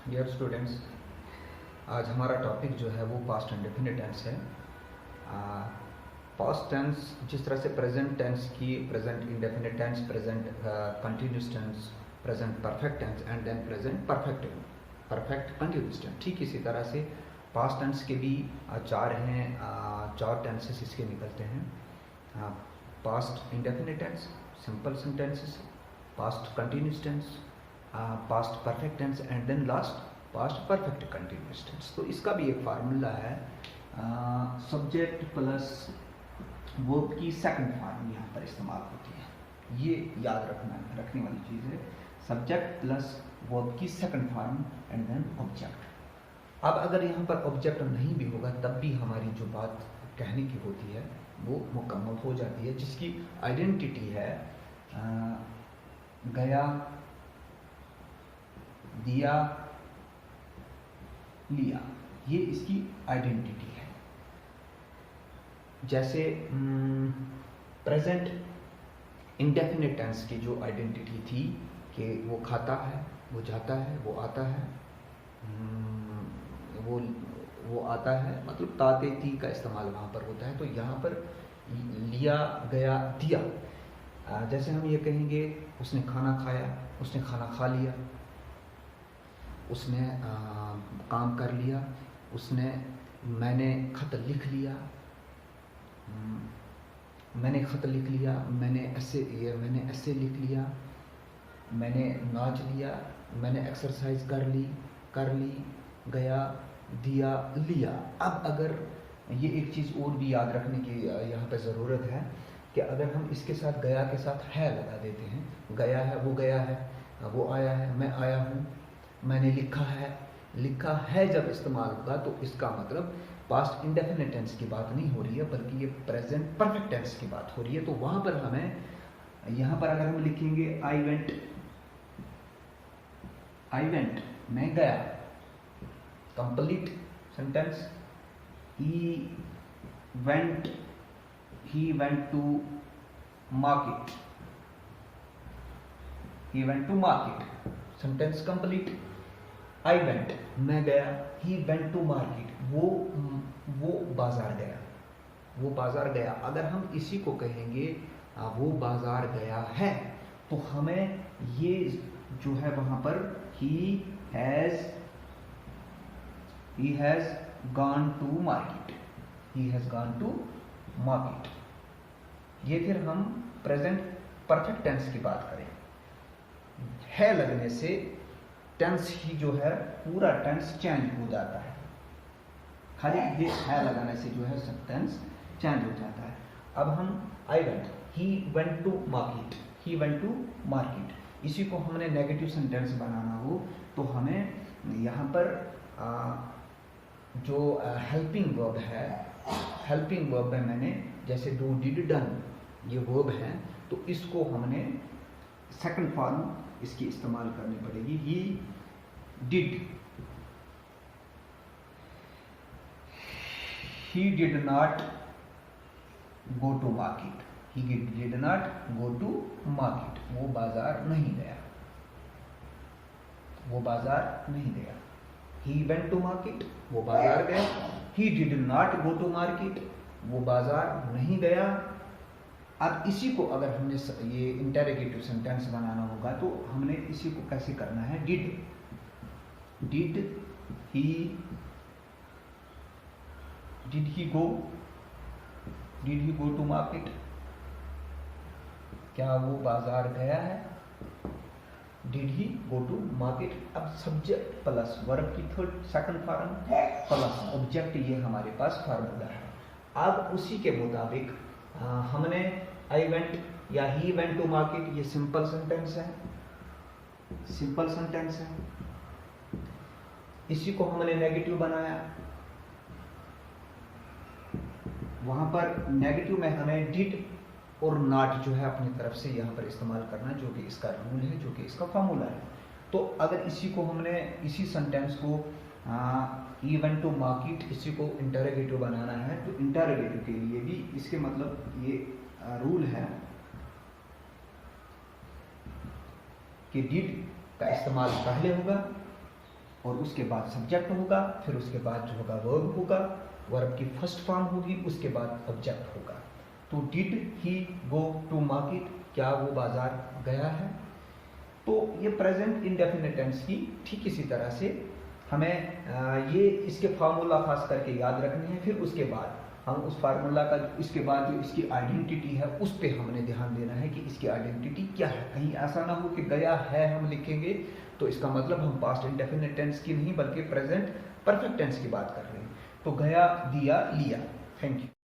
Dear students, आज हमारा topic जो है वो पास्ट इंडेफिनिट टेंस है। पास्ट टेंस जिस तरह से प्रेजेंट टेंस की present indefinite tense, present continuous tense, present perfect tense and then present perfect continuous tense, ठीक इसी तरह से पास्ट टेंस के भी चार हैं, चार टेंसेस इसके निकलते हैं। Past indefinite tense, simple sentences, past continuous tense, past perfect tense and then last past perfect continuous tense. तो इसका भी एक फार्मूला है, सब्जेक्ट प्लस वर्ब की सेकंड फॉर्म यहाँ पर इस्तेमाल होती है। ये याद रखने वाली चीज़ है, सब्जेक्ट प्लस वर्ब की second form and then object. अब अगर यहाँ पर ऑब्जेक्ट नहीं भी होगा तब भी हमारी जो बात कहने की होती है वो मुकम्मल हो जाती है, जिसकी आइडेंटिटी है गया, दिया, लिया, ये इसकी आइडेंटिटी है। जैसे प्रेजेंट इंडेफिनिट टेंस की जो आइडेंटिटी थी कि वो खाता है, वो जाता है, वो आता है, वो आता है, मतलब ताते ती का इस्तेमाल वहाँ पर होता है। तो यहाँ पर लिया, गया, दिया, जैसे हम ये कहेंगे उसने खाना खाया, उसने खाना खा लिया, उसने काम कर लिया, मैंने खत लिख लिया, मैंने खत लिख लिया, मैंने ऐसे लिख लिया, मैंने नाच लिया, मैंने एक्सरसाइज कर ली, गया, दिया, लिया। अब अगर ये एक चीज़ और भी याद रखने की यहाँ पे ज़रूरत है कि अगर हम इसके साथ गया के साथ है लगा देते हैं, गया है, वो आया है, मैं आया हूँ, मैंने लिखा है जब इस्तेमाल होगा तो इसका मतलब पास्ट इंडेफिनिट टेंस की बात नहीं हो रही है, बल्कि ये प्रेजेंट परफेक्ट टेंस की बात हो रही है। तो वहाँ पर हमें, यहाँ पर अगर हम लिखेंगे आई वेंट, मैं गया, complete sentence, he went to market, sentence complete. I went, मैं गया, ही वेंट टू मार्केट, वो बाजार गया। अगर हम इसी को कहेंगे वो बाजार गया है, तो हमें ये जो है वहां पर he has gone to market, ये फिर हम प्रेजेंट परफेक्ट टेंस की बात करें, है लगने से टेंस ही जो है पूरा टेंस चेंज हो जाता है, खाली ये है लगाने से जो है सब टेंस चेंज हो जाता है। अब हम I went, he went to market, इसी को हमने नेगेटिव सेंटेंस बनाना हो तो हमें यहाँ पर जो हेल्पिंग वर्ब है, हेल्पिंग वर्ब में मैंने जैसे डू, डिड, डन, ये वर्ब है, तो इसको हमने सेकंड फॉर्म इसकी इस्तेमाल करनी पड़ेगी। He did not go to market, वो बाजार नहीं गया, ही वेंट टू मार्केट, वो बाजार गया, he did not go to market, वो बाजार नहीं गया। अब इसी को अगर हमने ये इंटरोगेटिव सेंटेंस बनाना होगा तो हमने इसी को कैसे करना है, did he go to market, क्या वो बाजार गया है, did he go to market. अब सब्जेक्ट प्लस वर्ब की सेकंड फॉर्म प्लस ऑब्जेक्ट, ये हमारे पास फार्मूला है। अब उसी के मुताबिक हमने आई वेंट या ही वेंट टू मार्केट, ये सिंपल सेंटेंस है, इसी को हमने नेगेटिव बनाया, वहां पर नेगेटिव में हमें डिड और नॉट जो है अपनी तरफ से यहाँ पर इस्तेमाल करना, जो कि इसका रूल है, जो कि इसका फार्मूला है। तो अगर इसी को हमने, इसी सेंटेंस को ही वेंट टू मार्केट, इसी को इंटरोगेटिव बनाना है, तो इंटरोगेटिव के लिए भी इसके मतलब ये रूल है कि डिड का इस्तेमाल पहले होगा और उसके बाद सब्जेक्ट होगा, फिर उसके बाद जो होगा वर्ब होगा, वर्ब की फर्स्ट फॉर्म होगी, उसके बाद ऑब्जेक्ट होगा। तो did he go to market, क्या वो बाजार गया है। तो ये प्रेजेंट इंडेफिनिट टेंस की ठीक इसी तरह से हमें ये इसके फार्मूला खास करके याद रखने हैं। फिर उसके बाद हम उस फार्मूला का इसके बाद जो इसकी आइडेंटिटी है उस पर हमने ध्यान देना है कि इसकी आइडेंटिटी क्या है। कहीं ऐसा ना हो कि गया है हम लिखेंगे तो इसका मतलब हम पास्ट इंडेफिनिट टेंस की नहीं बल्कि प्रेजेंट परफेक्ट टेंस की बात कर रहे हैं। तो गया, दिया, लिया। Thank you.